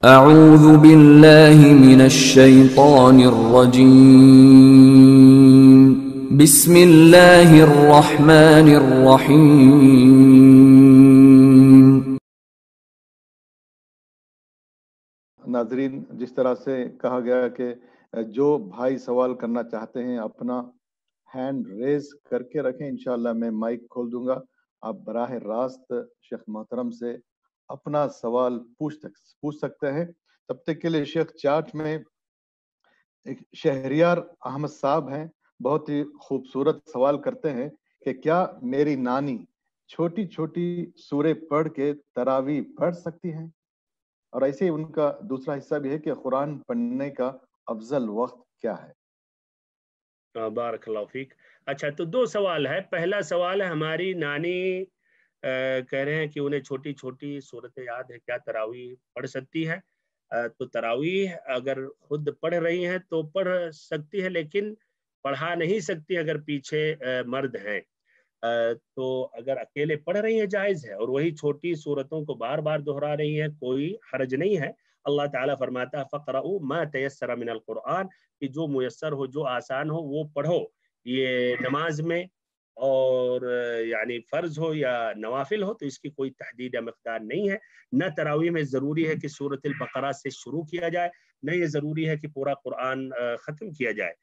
اعوذ باللہ من الشیطان الرجیم بسم اللہ الرحمن الرحیم۔ ناظرین، جس طرح سے کہا گیا کہ جو بھائی سوال کرنا چاہتے ہیں اپنا ہینڈ ریز کر کے رکھیں، انشاءاللہ میں مائک کھول دوں گا، آپ براہ راست شیخ محترم سے اپنا سوال پوچھ سکتے ہیں۔ تب تک کے لیے شیخ چاٹ میں ایک شہریار احمد صاحب ہیں، بہت ہی خوبصورت سوال کرتے ہیں کہ کیا میری نانی چھوٹی چھوٹی سورے پڑھ کے تراویح پڑھ سکتی ہیں؟ اور ایسے ہی ان کا دوسرا حصہ بھی ہے کہ قرآن پڑھنے کا افضل وقت کیا ہے؟ بارک اللہ فیک۔ اچھا، تو دو سوال ہے۔ پہلا سوال ہے ہماری نانی کہہ رہے ہیں کہ انہیں چھوٹی چھوٹی صورتیں یاد ہے، کیا تراویح پڑھ سکتی ہے؟ تو تراویح اگر خود پڑھ رہی ہیں تو پڑھ سکتی ہے، لیکن پڑھا نہیں سکتی اگر پیچھے مرد ہیں۔ تو اگر اکیلے پڑھ رہی ہیں جائز ہے، اور وہی چھوٹی صورتوں کو بار بار دہرا رہی ہیں، کوئی حرج نہیں ہے۔ اللہ تعالیٰ فرماتا ہے فَقْرَؤُوا مَا تَيَسَّرَ مِنَ الْقُرْآنِ، کہ جو میسر ہو، جو آسان ہو وہ پڑھو۔ یہ نماز میں اور یعنی فرض ہو یا نوافل ہو تو اس کی کوئی تحدید یا مقدار نہیں ہے۔ نہ تراویح میں ضروری ہے کہ سورۃ البقرہ سے شروع کیا جائے، نہ یہ ضروری ہے کہ پورا قرآن ختم کیا جائے۔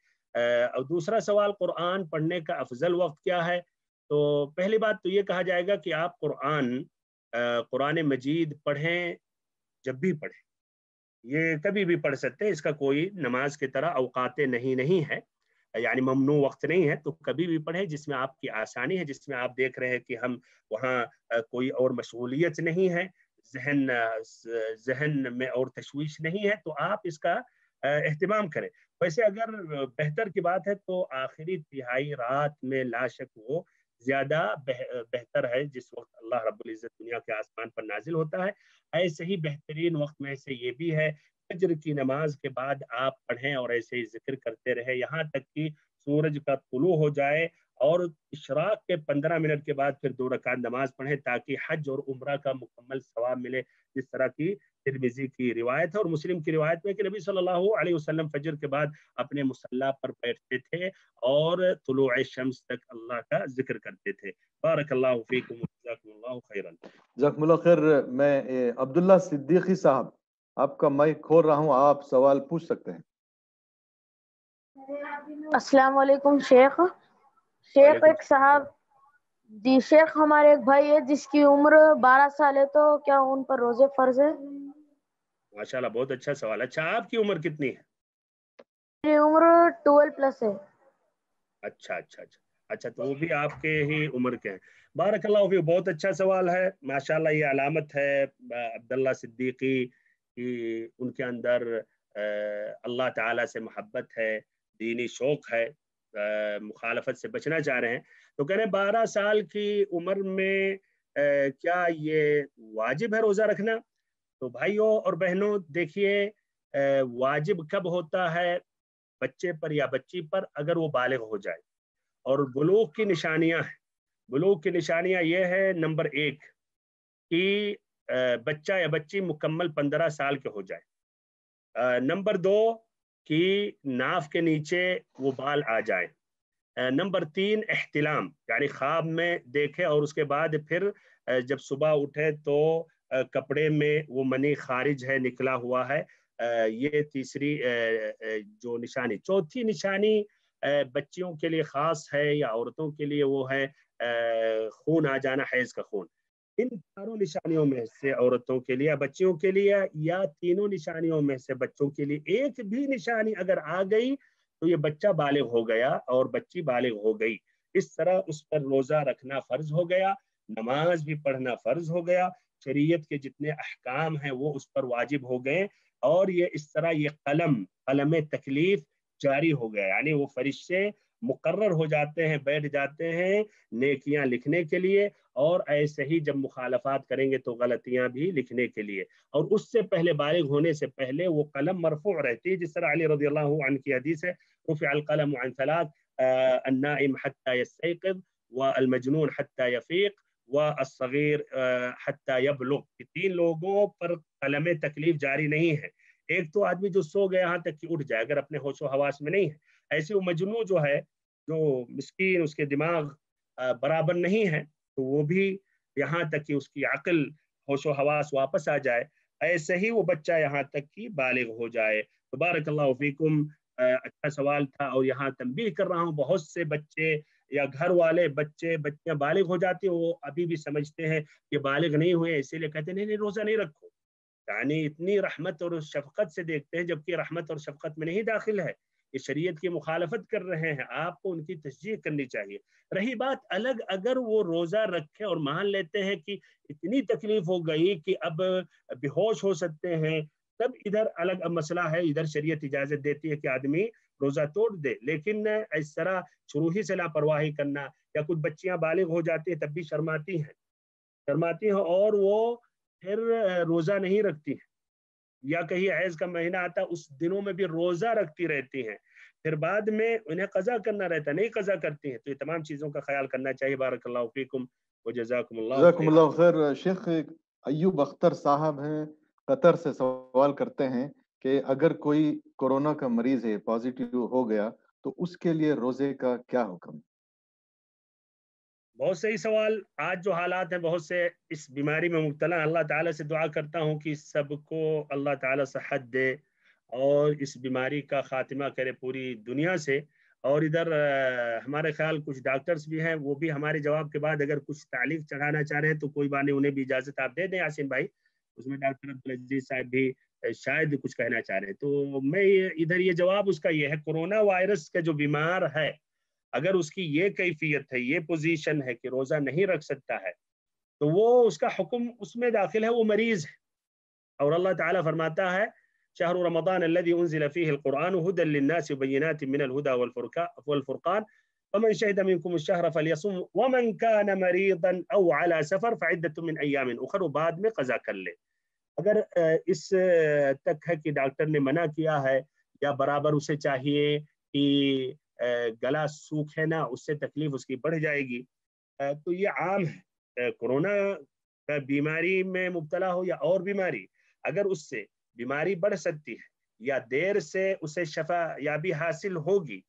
اور دوسرا سوال، قرآن پڑھنے کا افضل وقت کیا ہے؟ تو پہلی بات تو یہ کہا جائے گا کہ آپ قرآن مجید پڑھیں جب بھی پڑھیں، یہ کبھی بھی پڑھ سکتے ہیں، اس کا کوئی نماز کی طرح اوقات نہیں ہے، یعنی ممنوع وقت نہیں ہے، تو کبھی بھی پڑھیں جس میں آپ کی آسانی ہے، جس میں آپ دیکھ رہے ہیں کہ ہم وہاں کوئی اور مشغولیت نہیں ہے، ذہن میں اور تشویش نہیں ہے، تو آپ اس کا اہتمام کریں۔ ویسے اگر بہتر کی بات ہے تو آخری تہائی رات میں لا شک وہ زیادہ بہتر ہے، جس وقت اللہ رب العزت دنیا کے آسمان پر نازل ہوتا ہے۔ ایسے ہی بہترین وقت میں سے یہ بھی ہے، فجر کی نماز کے بعد آپ پڑھیں اور ایسے ہی ذکر کرتے رہے یہاں تک کہ سورج کا طلوع ہو جائے، اور اشراق کے 15 منٹ کے بعد پھر 2 رکعت نماز پڑھیں، تاکہ حج اور عمرہ کا مکمل ثواب ملے، جس طرح کی ترمذی کی روایت ہے اور مسلم کی روایت میں کہ نبی صلی اللہ علیہ وسلم فجر کے بعد اپنے مصلی پر بیٹھتے تھے اور طلوع شمس تک اللہ کا ذکر کرتے تھے۔ بارک اللہ فیکم وجزاکم اللہ خیرا۔ جزاکم اللہ خیر۔ میں عبداللہ صدیقی صاحب، آپ کا مائک کھول رہا ہوں، آپ سوال پوچھ سکتے ہیں۔ السلام علیکم شیخ۔ ایک صاحب جی، شیخ ہمارے ایک بھائی ہے جس کی عمر 12 سال ہے، تو کیا ان پر روزے فرض ہے؟ ماشاءاللہ، بہت اچھا سوال۔ اچھا، آپ کی عمر کتنی ہے؟ میری عمر 12 پلس ہے۔ اچھا، تو وہ بھی آپ کے ہی عمر کے ہیں۔ بارک اللہ فیک، بہت اچھا سوال ہے۔ ماشاءاللہ، یہ علامت ہے عبداللہ صدیقی کی، ان کے اندر اللہ تعالیٰ سے محبت ہے، دینی شوق ہے، مخالفت سے بچنا چاہ رہے ہیں۔ تو کہہ رہے 12 سال کی عمر میں کیا یہ واجب ہے روزہ رکھنا؟ تو بھائیوں اور بہنوں دیکھیے، واجب کب ہوتا ہے بچے پر یا بچی پر؟ اگر وہ بالغ ہو جائے۔ اور بلوغ کی نشانیاں ہیں، بلوغ کی نشانیاں یہ ہے، نمبر 1 کہ بچہ یا بچی مکمل 15 سال کے ہو جائے، نمبر 2 کہ ناف کے نیچے وہ بال آ جائے، نمبر 3 احتلام، یعنی خواب میں دیکھے اور اس کے بعد پھر جب صبح اٹھے تو کپڑے میں وہ منی خارج ہے، نکلا ہوا ہے، یہ تیسری جو نشانی۔ چوتھی نشانی بچیوں کے لیے خاص ہے یا عورتوں کے لیے، وہ ہے خون آ جانا، حیض کا خون۔ ان چاروں نشانیوں میں سے عورتوں کے لیے، بچیوں کے لیے، یا تینوں نشانیوں میں سے بچوں کے لیے ایک بھی نشانی اگر آ گئی تو یہ بچہ بالغ ہو گیا اور بچی بالغ ہو گئی۔ اس طرح اس پر روزہ رکھنا فرض ہو گیا، نماز بھی پڑھنا فرض ہو گیا، شریعت کے جتنے احکام ہیں وہ اس پر واجب ہو گئے، اور یہ اس طرح یہ قلم تکلیف جاری ہو گیا، یعنی وہ فرشتے مقرر ہو جاتے ہیں، بیٹھ جاتے ہیں نیکیاں لکھنے کے لیے، اور ایسے ہی جب مخالفات کریں گے تو غلطیاں بھی لکھنے کے لیے، اور اس سے پہلے بالغ ہونے سے پہلے وہ قلم مرفوع رہتی ہے، جس طرح علی رضی اللہ عنہ کی حدیث ہے رفع القلم عن 3 النائم حتى يستيقظ والمجنون حتى يفيق والصغیر حتی یبلغ، 3 لوگوں پر قلم تکلیف جاری نہیں ہے. ایک تو آدمی جو سو گیا یہاں تک کہ اٹھ جائے اگر اپنے ہوش و حواس میں نہیں ہے، ایسے وہ مجنون جو ہے، جو مسکین اس کے دماغ برابر نہیں ہے، تو وہ بھی یہاں تک کہ اس کی عقل ہوش و حواس واپس آ جائے، ایسے ہی وہ بچہ یہاں تک کہ بالغ ہو جائے. تو بارک اللہ فیکم، اچھا سوال تھا. اور یہاں تنبیہ کر رہا ہوں، بہت سے بچے یا گھر والے بچیاں بالغ ہو جاتی ہیں، وہ ابھی بھی سمجھتے ہیں کہ بالغ نہیں ہوئے، اسی لیے کہتے ہیں نہیں روزہ نہیں رکھو. یعنی اتنی رحمت اور شفقت سے دیکھتے ہیں، جبکہ رحمت اور شفقت میں نہیں داخل ہے، یہ شریعت کی مخالفت کر رہے ہیں. آپ کو ان کی تشجیع کرنی چاہیے. رہی بات الگ، اگر وہ روزہ رکھے اور مان لیتے ہیں کہ اتنی تکلیف ہو گئی کہ اب بے ہوش ہو سکتے ہیں، تب ادھر الگ مسئلہ ہے، ادھر شریعت اجازت دیتی ہے کہ آدمی روزہ توڑ دے. لیکن اس طرح شروع ہی سے لاپرواہی کرنا، یا کچھ بچیاں بالغ ہو جاتی ہیں تب بھی شرماتی ہیں اور وہ پھر روزہ نہیں رکھتی ہیں، یا کہیں حیض کا مہینہ آتا اس دنوں میں بھی روزہ رکھتی رہتی ہیں، پھر بعد میں انہیں قضا کرنا رہتا، نہیں قضا کرتی ہیں. تو یہ تمام چیزوں کا خیال کرنا چاہیے. بارک اللہ فیکم وجزاکم اللہ جزاکم خیر. اللہ خیر. شیخ ایوب اختر صاحب ہیں قطر سے، سوال کرتے ہیں کہ اگر کوئی کورونا کا مریض ہے، پازیٹیو ہو گیا، تو اس کے لیے روزے کا کیا حکم؟ بہت صحیح سوال. آج جو حالات ہیں، بہت سے اس بیماری میں مبتلا، اللہ تعالیٰ سے دعا کرتا ہوں کہ سب کو اللہ تعالیٰ صحت دے اور اس بیماری کا خاتمہ کرے پوری دنیا سے. اور ادھر ہمارے خیال کچھ ڈاکٹرز بھی ہیں، وہ بھی ہمارے جواب کے بعد اگر کچھ تعلیق چڑھانا چاہ رہے ہیں تو کوئی بات نہیں، انہیں بھی اجازت آپ دے دیں یاسین بھائی. اس میں ڈاکٹر عبدالعزیز صاحب بھی شاید کچھ کہنا چاہ رہے ہیں. تو میں ادھر یہ جواب اس کا یہ ہے، کورونا وائرس کا جو بیمار ہے، اگر اس کی یہ کیفیت ہے، یہ پوزیشن ہے کہ روزہ نہیں رکھ سکتا ہے، تو وہ اس کا حکم اس میں داخل ہے، وہ مریض ہے. اور اللہ تعالیٰ فرماتا ہے شہر رمضان الذي انزل فيه القرآن هدى للناس وبينات من الهدى والفرقان فمن شهد منكم الشهر فليصم ومن كان مريضا او على سفر فعدة من ايام اخر، بعد میں قضا کر لے. اگر اس تک ہے کہ ڈاکٹر نے منع کیا ہے، یا برابر اسے چاہیے کہ گلا سوکھے نا، اس سے تکلیف اس کی بڑھ جائے گی، تو یہ عام ہے. کورونا بیماری میں مبتلا ہو یا اور بیماری، اگر اس سے بیماری بڑھ سکتی ہے یا دیر سے اسے شفا یابی حاصل ہوگی،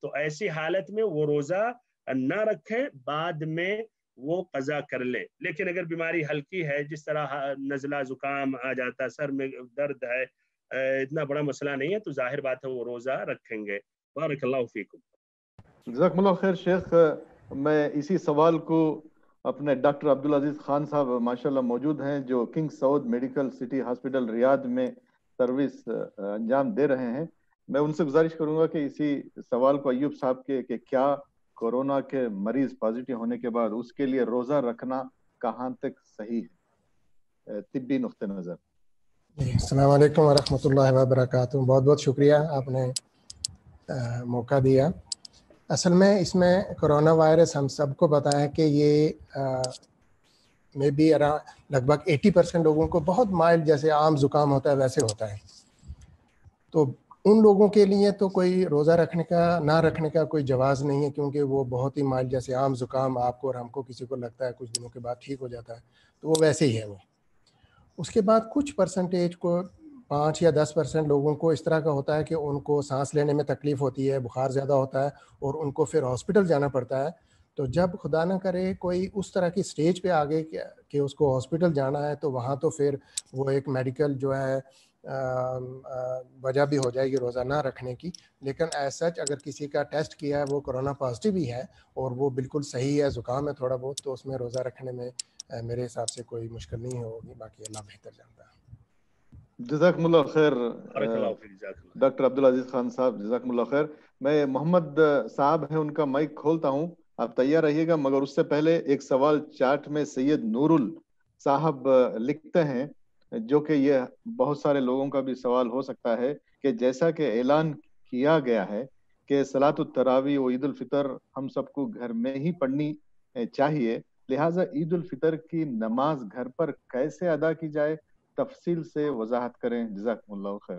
تو ایسی حالت میں وہ روزہ نہ رکھے، بعد میں وہ قضا کر لے. لیکن اگر بیماری ہلکی ہے، جس طرح نزلہ زکام آ جاتا، سر میں درد ہے، اتنا بڑا مسئلہ نہیں ہے، تو ظاہر بات ہے وہ روزہ رکھیں گے. بارک اللہ فیکم. جزاکم اللہ خیر. شیخ میں اسی سوال کو اپنے ڈاکٹر عبدالعزیز خان صاحب ماشاءاللہ موجود ہیں، جو کنگ سعود میڈیکل سٹی ہاسپٹل ریاض میں سروس انجام دے رہے ہیں. میں ان سے گزارش کروں گا کہ اسی سوال کو ایوب صاحب کے کہ کیا کورونا کے مریض پازیٹیو ہونے کے بعد اس کے لیے روزہ رکھنا کہاں تک صحیح ہے طبی نقطہ نظر؟ السلام علیکم ورحمۃ اللہ وبرکاتہ. بہت بہت شکریہ، آپ نے موقع دیا. اصل میں اس میں کرونا وائرس ہم سب کو پتہ ہے کہ یہ میں بھی لگ بھگ 80% لوگوں کو بہت مائلڈ، جیسے عام زکام ہوتا ہے ویسے ہوتا ہے. تو ان لوگوں کے لیے تو کوئی روزہ رکھنے کا نہ رکھنے کا کوئی جواز نہیں ہے، کیونکہ وہ بہت ہی مائلڈ، جیسے عام زکام آپ کو اور ہم کو کسی کو لگتا ہے کچھ دنوں کے بعد ٹھیک ہو جاتا ہے، تو وہ ویسے ہی ہے. وہ اس کے بعد کچھ پرسنٹیج کو 5 یا 10% لوگوں کو اس طرح کا ہوتا ہے کہ ان کو سانس لینے میں تکلیف ہوتی ہے، بخار زیادہ ہوتا ہے اور ان کو پھر ہاسپٹل جانا پڑتا ہے. تو جب خدا نہ کرے کوئی اس طرح کی سٹیج پہ آگے کہ اس کو ہاسپٹل جانا ہے، تو وہاں تو پھر وہ ایک میڈیکل جو ہے وجہ بھی ہو جائے گی روزہ نہ رکھنے کی. لیکن ایز سچ اگر کسی کا ٹیسٹ کیا ہے وہ کورونا پازیٹیو ہی ہے اور وہ بالکل صحیح ہے، زکام ہے تھوڑا بہت، تو اس میں روزہ رکھنے میں میرے حساب سے کوئی مشکل نہیں ہوگی. باقی اللہ بہتر جانتا ہے. جزاکم اللہ خیر بارک اللہ فیک. جزاک اللہ. ڈاکٹر عبدالعزیز خان صاحب، جزاکم اللہ خیر. میں محمد صاحب ہیں، ان کا مائک کھولتا ہوں، آپ تیار رہیے گا. مگر اس سے پہلے ایک سوال چاٹ میں سید نورل صاحب لکھتے ہیں، جو کہ یہ بہت سارے لوگوں کا بھی سوال ہو سکتا ہے، کہ جیسا کہ اعلان کیا گیا ہے کہ صلاۃ التراویح و عید الفطر ہم سب کو گھر میں ہی پڑھنی چاہیے، لہٰذا عید الفطر کی نماز گھر پر کیسے ادا کی جائے، تفصیل سے وضاحت کریں. جزاکم اللہ خیر.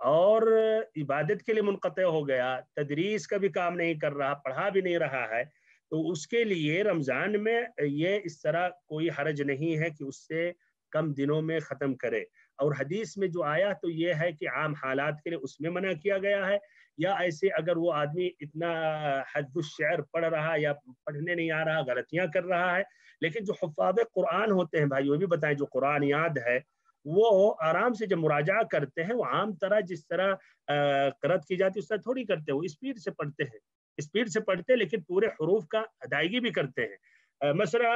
اور عبادت کے لیے منقطع ہو گیا، تدریس کا بھی کام نہیں کر رہا، پڑھا بھی نہیں رہا ہے، تو اس کے لیے رمضان میں یہ اس طرح کوئی حرج نہیں ہے کہ اس سے کم دنوں میں ختم کرے۔ اور حدیث میں جو آیا تو یہ ہے کہ عام حالات کے لیے اس میں منع کیا گیا ہے، یا ایسے اگر وہ آدمی اتنا حفظ الشعر پڑھ رہا یا پڑھنے نہیں آ رہا، غلطیاں کر رہا ہے، لیکن جو حفاظ قرآن ہوتے ہیں بھائی، وہ بھی بتائیں، جو قرآن یاد ہے وہ آرام سے جب مراجعہ کرتے ہیں، وہ عام طرح جس طرح قرأت کی جاتی ہے اس طرح تھوڑی کرتے ہیں، وہ اسپیڈ سے پڑھتے ہیں، اسپیڈ سے پڑھتے ہیں، لیکن پورے حروف کا ادائیگی بھی کرتے ہیں۔ مثلا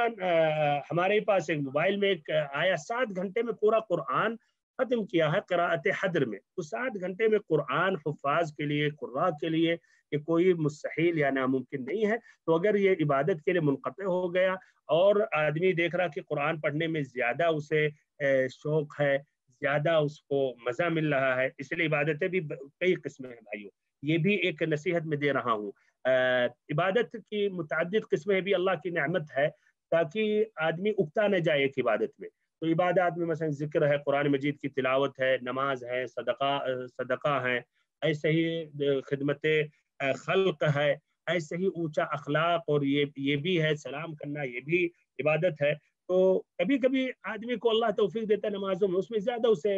ہمارے پاس ایک موبائل میں ایک آیا 7 گھنٹے میں پورا قرآن ختم کیا ہے قراءت حدر میں، تو 7 گھنٹے میں قرآن حفاظ کے لیے، قراء کے لیے کہ کوئی مستحیل یا ناممکن نہیں ہے۔ تو اگر یہ عبادت کے لیے منقطع ہو گیا اور آدمی دیکھ رہا کہ قرآن پڑھنے میں زیادہ اسے شوق ہے، زیادہ اس کو مزہ مل رہا ہے، اس لیے عبادتیں بھی کئی قسمیں ہیں بھائیوں، یہ بھی ایک نصیحت میں دے رہا ہوں۔ عبادت کی متعدد قسمیں بھی اللہ کی نعمت ہے، تاکہ آدمی اکتا نہ جائے ایک عبادت میں۔ تو عبادات میں مثلا ذکر ہے، قرآن مجید کی تلاوت ہے، نماز ہے، صدقہ ہے، ایسے ہی خدمت خلق ہے، ایسے ہی اونچا اخلاق، اور یہ بھی ہے سلام کرنا، یہ بھی عبادت ہے۔ تو کبھی کبھی آدمی کو اللہ توفیق دیتا ہے نمازوں میں، اس میں زیادہ اسے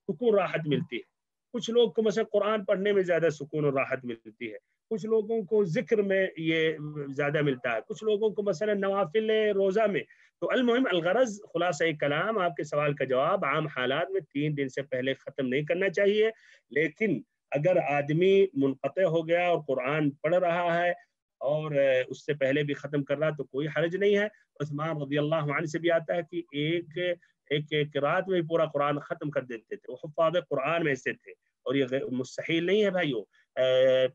سکون راحت ملتی ہے۔ کچھ لوگ کو مثلا قرآن پڑھنے میں زیادہ سکون اور راحت ملتی ہے، کچھ لوگوں کو ذکر میں یہ زیادہ ملتا ہے، کچھ لوگوں کو مثلا نوافل روزہ میں۔ تو المہم الغرض خلاصہ کلام، آپ کے سوال کا جواب، عام حالات میں 3 دن سے پہلے ختم نہیں کرنا چاہیے، لیکن اگر آدمی منقطع ہو گیا اور قرآن پڑھ رہا ہے اور اس سے پہلے بھی ختم کر رہا تو کوئی حرج نہیں ہے۔ عثمان رضی اللہ عنہ سے بھی آتا ہے کہ ایک رات میں پورا قرآن ختم کر دیتے تھے، وہ حفاظ قرآن میں سے تھے، اور یہ مستحیل نہیں ہے بھائیو۔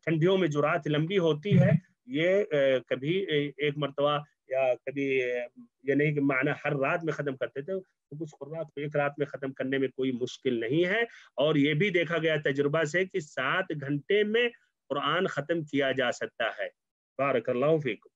ٹھنڈیوں میں جو رات لمبی ہوتی ہے، یہ کبھی ایک مرتبہ یا کبھی یہ نہیں کہ معنی ہر رات میں ختم کرتے تھے، تو کچھ قرآن کو ایک رات میں ختم کرنے میں کوئی مشکل نہیں ہے۔ اور یہ بھی دیکھا گیا تجربہ سے کہ 7 گھنٹے میں قرآن ختم کیا جا سکتا ہے۔ بارک اللہ فیکم۔